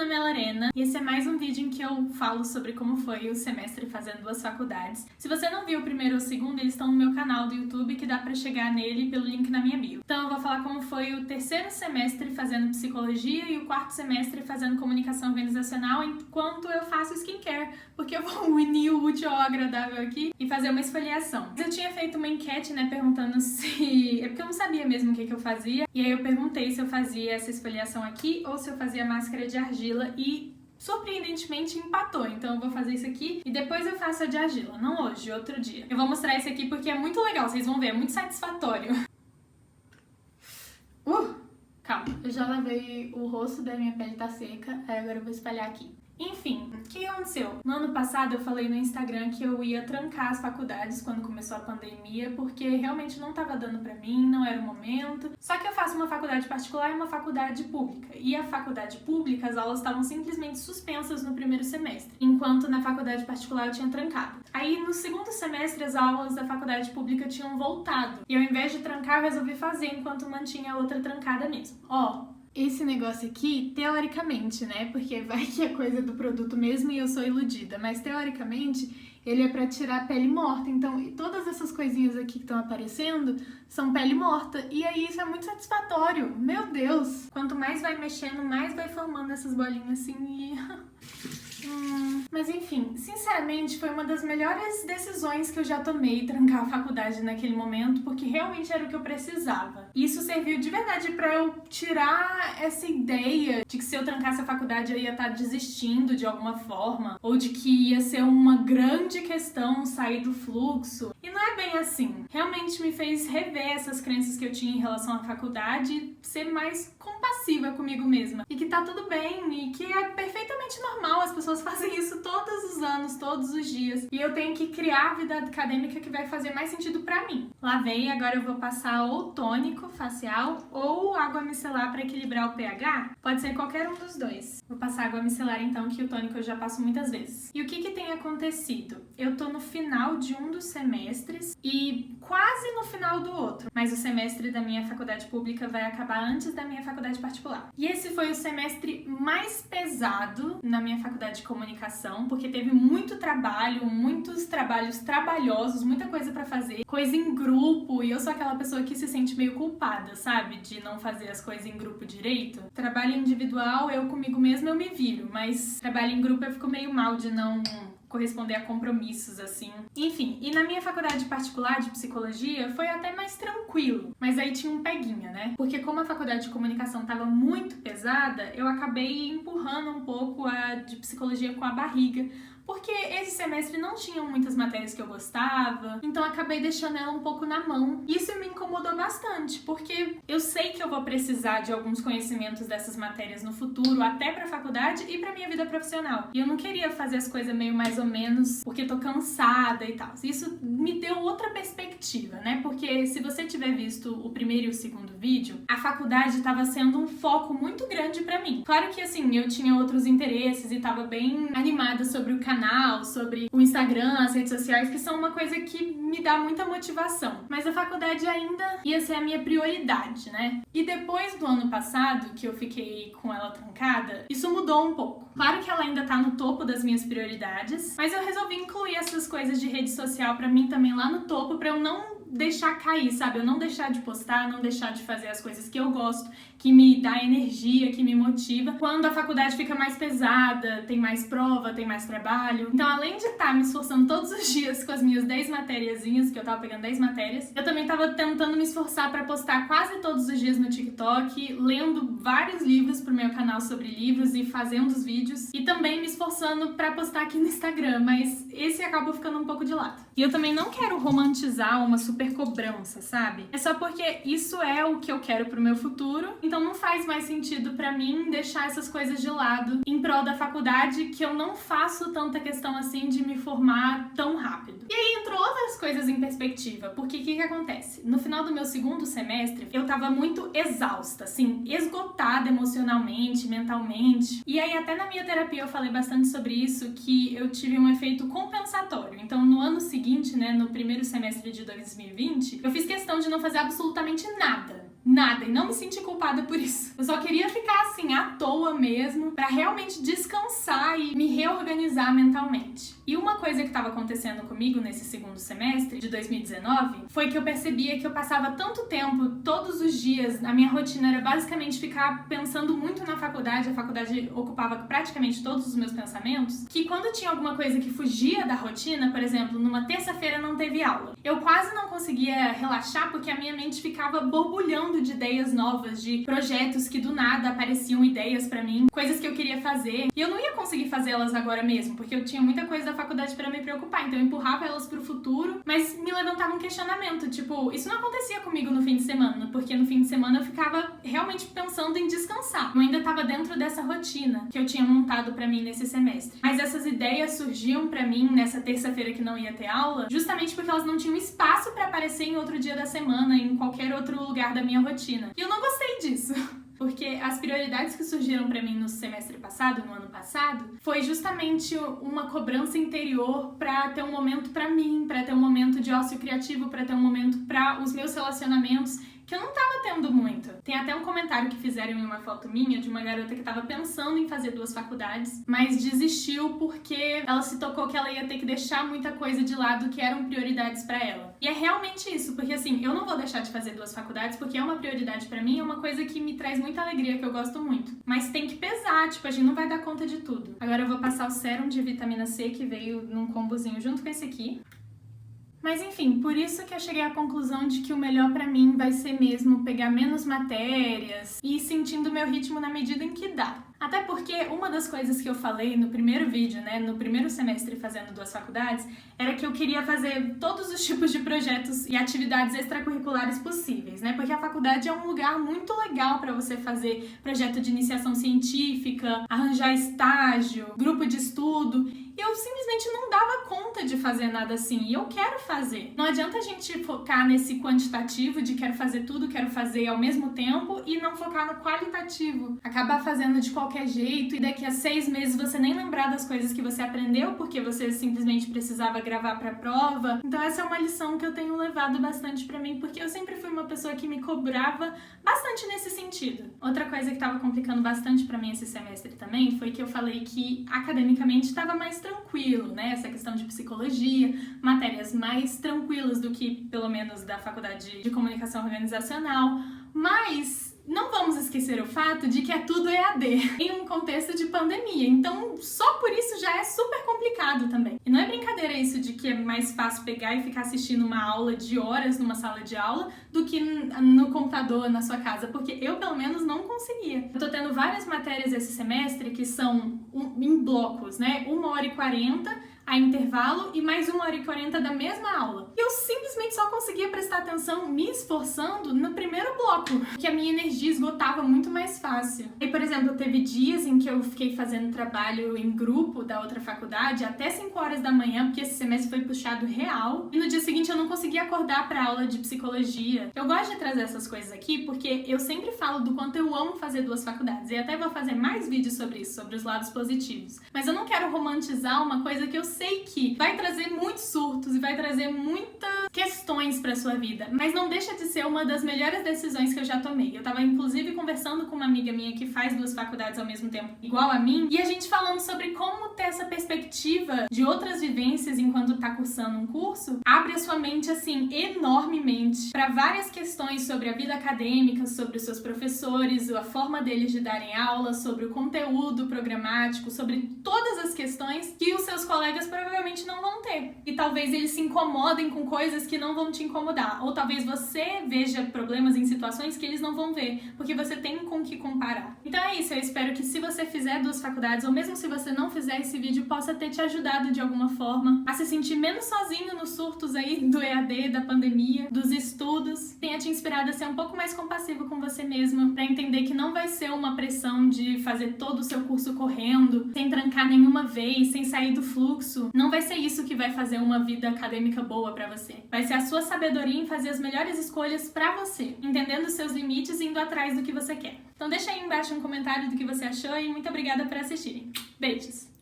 nome é Lorena e esse é mais um vídeo em que eu falo sobre como foi o semestre fazendo duas faculdades. Se você não viu o primeiro ou o segundo, eles estão no meu canal do YouTube, que dá pra chegar nele pelo link na minha bio. Então eu vou falar como foi o terceiro semestre fazendo psicologia e o quarto semestre fazendo comunicação organizacional, enquanto eu faço skincare, porque eu vou unir o útil ao agradável aqui e fazer uma esfoliação. Eu tinha feito uma enquete, né, perguntando se... É porque eu não sabia mesmo o que eu fazia, e aí eu perguntei se eu fazia essa esfoliação aqui ou se eu fazia máscara de argila e surpreendentemente empatou, então eu vou fazer isso aqui e depois eu faço a de argila, não hoje, outro dia. Eu vou mostrar isso aqui porque é muito legal, vocês vão ver, é muito satisfatório. Calma, eu já lavei o rosto, da minha pele tá seca, aí agora eu vou espalhar aqui. Enfim, o que aconteceu? No ano passado eu falei no Instagram que eu ia trancar as faculdades quando começou a pandemia, porque realmente não tava dando pra mim, não era o momento. Só que eu faço uma faculdade particular e uma faculdade pública. E a faculdade pública, as aulas estavam simplesmente suspensas no primeiro semestre, enquanto na faculdade particular eu tinha trancado. Aí no segundo semestre as aulas da faculdade pública tinham voltado. E ao invés de trancar, eu resolvi fazer enquanto mantinha a outra trancada mesmo. Esse negócio aqui, teoricamente, né, porque vai que é coisa do produto mesmo e eu sou iludida, mas teoricamente ele é pra tirar a pele morta, então todas essas coisinhas aqui que estão aparecendo são pele morta, e aí isso é muito satisfatório, meu Deus! Quanto mais vai mexendo, mais vai formando essas bolinhas assim e... Mas enfim, sinceramente foi uma das melhores decisões que eu já tomei trancar a faculdade naquele momento, porque realmente era o que eu precisava. E isso serviu de verdade pra eu tirar essa ideia de que se eu trancasse a faculdade eu ia estar desistindo de alguma forma, ou de que ia ser uma grande questão sair do fluxo. E não é bem assim. Realmente me fez rever essas crenças que eu tinha em relação à faculdade e ser mais compassiva comigo mesma. E que tá tudo bem, e que é perfeitamente normal, as pessoas fazem isso todos os anos, todos os dias. E eu tenho que criar a vida acadêmica que vai fazer mais sentido pra mim. Lavei, agora eu vou passar ou tônico facial ou água micelar pra equilibrar o pH. Pode ser qualquer um dos dois. Vou passar água micelar então, que o tônico eu já passo muitas vezes. E o que tem acontecido? Eu tô no final de um dos semestres e quase no final do outro. Mas o semestre da minha faculdade pública vai acabar antes da minha faculdade particular. E esse foi o semestre mais pesado na minha faculdade de comunicação, porque teve muito trabalho, muitos trabalhos trabalhosos, muita coisa pra fazer, coisa em grupo, e eu sou aquela pessoa que se sente meio culpada, sabe? De não fazer as coisas em grupo direito. Trabalho individual, eu comigo mesma eu me viro, mas trabalho em grupo eu fico meio mal de não corresponder a compromissos, assim. Enfim, e na minha faculdade particular de psicologia foi até mais tranquilo, mas aí tinha um peguinha, né? Porque como a faculdade de comunicação tava muito pesada, eu acabei empurrando um pouco a de psicologia com a barriga, porque esse semestre não tinham muitas matérias que eu gostava, então acabei deixando ela um pouco na mão. Isso me incomodou bastante, porque eu sei que eu vou precisar de alguns conhecimentos dessas matérias no futuro, até pra faculdade e pra minha vida profissional. E eu não queria fazer as coisas meio mais ou menos porque tô cansada e tal. Isso me deu outra perspectiva, né? Porque se você tiver visto o primeiro e o segundo vídeo, a faculdade tava sendo um foco muito grande pra mim. Claro que, assim, eu tinha outros interesses e tava bem animada sobre o canal, sobre o Instagram, as redes sociais, que são uma coisa que me dá muita motivação. Mas a faculdade ainda ia ser a minha prioridade, né? E depois do ano passado, que eu fiquei com ela trancada, isso mudou um pouco. Claro que ela ainda tá no topo das minhas prioridades, mas eu resolvi incluir essas coisas de rede social pra mim também lá no topo, pra eu não deixar cair, sabe? Eu não deixar de postar, não deixar de fazer as coisas que eu gosto, que me dá energia, que me motiva. Quando a faculdade fica mais pesada, tem mais prova, tem mais trabalho. Então, além de estar me esforçando todos os dias com as minhas 10 matériazinhas, que eu tava pegando 10 matérias, eu também tava tentando me esforçar pra postar quase todos os dias no TikTok, lendo vários livros pro meu canal sobre livros e fazendo os vídeos, e também me esforçando pra postar aqui no Instagram, mas esse acabou ficando um pouco de lado. E eu também não quero romantizar uma super cobrança, sabe? É só porque isso é o que eu quero pro meu futuro, então não faz mais sentido pra mim deixar essas coisas de lado em prol da faculdade, que eu não faço tanta questão assim de me formar tão rápido. E aí entrou outras coisas em perspectiva, porque o que acontece? No final do meu segundo semestre, eu tava muito exausta, assim, esgotada emocionalmente, mentalmente. E aí até na minha terapia eu falei bastante sobre isso, que eu tive um efeito compensatório. Então no ano seguinte, né, no primeiro semestre de 2020, eu fiz questão de não fazer absolutamente nada. Nada, e não me senti culpada por isso. Eu só queria ficar assim, à toa mesmo, pra realmente descansar e me reorganizar mentalmente. E uma coisa que estava acontecendo comigo nesse segundo semestre de 2019 foi que eu percebia que eu passava tanto tempo, todos os dias, a minha rotina era basicamente ficar pensando muito na faculdade, a faculdade ocupava praticamente todos os meus pensamentos, que quando tinha alguma coisa que fugia da rotina, por exemplo, numa terça-feira não teve aula, eu quase não conseguia relaxar porque a minha mente ficava borbulhando de ideias novas, de projetos que do nada apareciam ideias pra mim, coisas que eu queria fazer, e eu não ia conseguir fazê-las agora mesmo, porque eu tinha muita coisa da faculdade pra me preocupar, então eu empurrava elas pro futuro, mas me levantava um questionamento, tipo, isso não acontecia comigo no fim de semana, porque no fim de semana eu ficava realmente pensando em descansar. Eu ainda tava dentro dessa rotina que eu tinha montado pra mim nesse semestre. Mas essas ideias surgiam pra mim nessa terça-feira que não ia ter aula, justamente porque elas não tinham espaço pra aparecer em outro dia da semana, em qualquer outro lugar da minha rotina. E eu não gostei disso. Porque as prioridades que surgiram pra mim no semestre passado, no ano passado, foi justamente uma cobrança interior pra ter um momento pra mim, pra ter um momento de ócio criativo, pra ter um momento pra os meus relacionamentos, que eu não tava tendo muito. Tem até um comentário que fizeram em uma foto minha de uma garota que tava pensando em fazer 2 faculdades, mas desistiu porque ela se tocou que ela ia ter que deixar muita coisa de lado que eram prioridades pra ela. E é realmente isso, porque assim, eu não vou deixar de fazer 2 faculdades porque é uma prioridade pra mim, é uma coisa que me traz muita alegria, que eu gosto muito. Mas tem que pesar, tipo, a gente não vai dar conta de tudo. Agora eu vou passar o sérum de vitamina C que veio num combozinho junto com esse aqui. Mas enfim, por isso que eu cheguei à conclusão de que o melhor pra mim vai ser mesmo pegar menos matérias e ir sentindo o meu ritmo na medida em que dá. Até porque uma das coisas que eu falei no primeiro vídeo, né, no primeiro semestre fazendo 2 faculdades, era que eu queria fazer todos os tipos de projetos e atividades extracurriculares possíveis, né? Porque a faculdade é um lugar muito legal pra você fazer projeto de iniciação científica, arranjar estágio, grupo de estudo. Eu simplesmente não dava conta de fazer nada assim, e eu quero fazer. Não adianta a gente focar nesse quantitativo de quero fazer tudo, quero fazer ao mesmo tempo e não focar no qualitativo. Acabar fazendo de qualquer jeito e daqui a 6 meses você nem lembrar das coisas que você aprendeu porque você simplesmente precisava gravar pra prova. Então essa é uma lição que eu tenho levado bastante pra mim, porque eu sempre fui uma pessoa que me cobrava bastante nesse sentido. Outra coisa que tava complicando bastante pra mim esse semestre também foi que eu falei que academicamente estava mais tranquilo, né? Essa questão de psicologia, matérias mais tranquilas do que, pelo menos, da faculdade de comunicação organizacional, mas não vamos esquecer o fato de que é tudo EAD, em um contexto de pandemia, então só por isso já é super complicado também. E não é brincadeira isso de que é mais fácil pegar e ficar assistindo uma aula de horas numa sala de aula do que no computador na sua casa, porque eu pelo menos não conseguia. Eu tô tendo várias matérias esse semestre que são em blocos, né? 1h40 a intervalo e mais 1h40 da mesma aula. E eu simplesmente só conseguia prestar atenção me esforçando no primeiro bloco, porque a minha energia esgotava muito mais fácil. E, por exemplo, teve dias em que eu fiquei fazendo trabalho em grupo da outra faculdade até 5 horas da manhã, porque esse semestre foi puxado real, e no dia seguinte eu não conseguia acordar pra aula de psicologia. Eu gosto de trazer essas coisas aqui porque eu sempre falo do quanto eu amo fazer 2 faculdades, e até vou fazer mais vídeos sobre isso, sobre os lados positivos. Mas eu não quero romantizar uma coisa que eu sei que vai trazer muitos surtos e vai trazer muitas questões pra sua vida, mas não deixa de ser uma das melhores decisões que eu já tomei. Eu tava inclusive conversando com uma amiga minha que faz 2 faculdades ao mesmo tempo, igual a mim, e a gente falando sobre como ter essa perspectiva de outras vivências enquanto tá cursando um curso, abre a sua mente assim enormemente pra várias questões sobre a vida acadêmica, sobre os seus professores, a forma deles de darem aula, sobre o conteúdo programático, sobre todas as questões que os seus colegas provavelmente não vão ter. E talvez eles se incomodem com coisas que não vão te incomodar. Ou talvez você veja problemas em situações que eles não vão ver, porque você tem com o que comparar. Então é isso, eu espero que se você fizer 2 faculdades, ou mesmo se você não fizer, esse vídeo possa ter te ajudado de alguma forma a se sentir menos sozinho nos surtos aí do EAD, da pandemia, dos estudos. Tenha te inspirado a ser um pouco mais compassivo com você mesmo, pra entender que não vai ser uma pressão de fazer todo o seu curso correndo, sem trancar nenhuma vez, sem sair do fluxo. Não vai ser isso que vai fazer uma vida acadêmica boa pra você. Vai ser a sua sabedoria em fazer as melhores escolhas pra você, entendendo os seus limites e indo atrás do que você quer. Então deixa aí embaixo um comentário do que você achou e muito obrigada por assistirem. Beijos!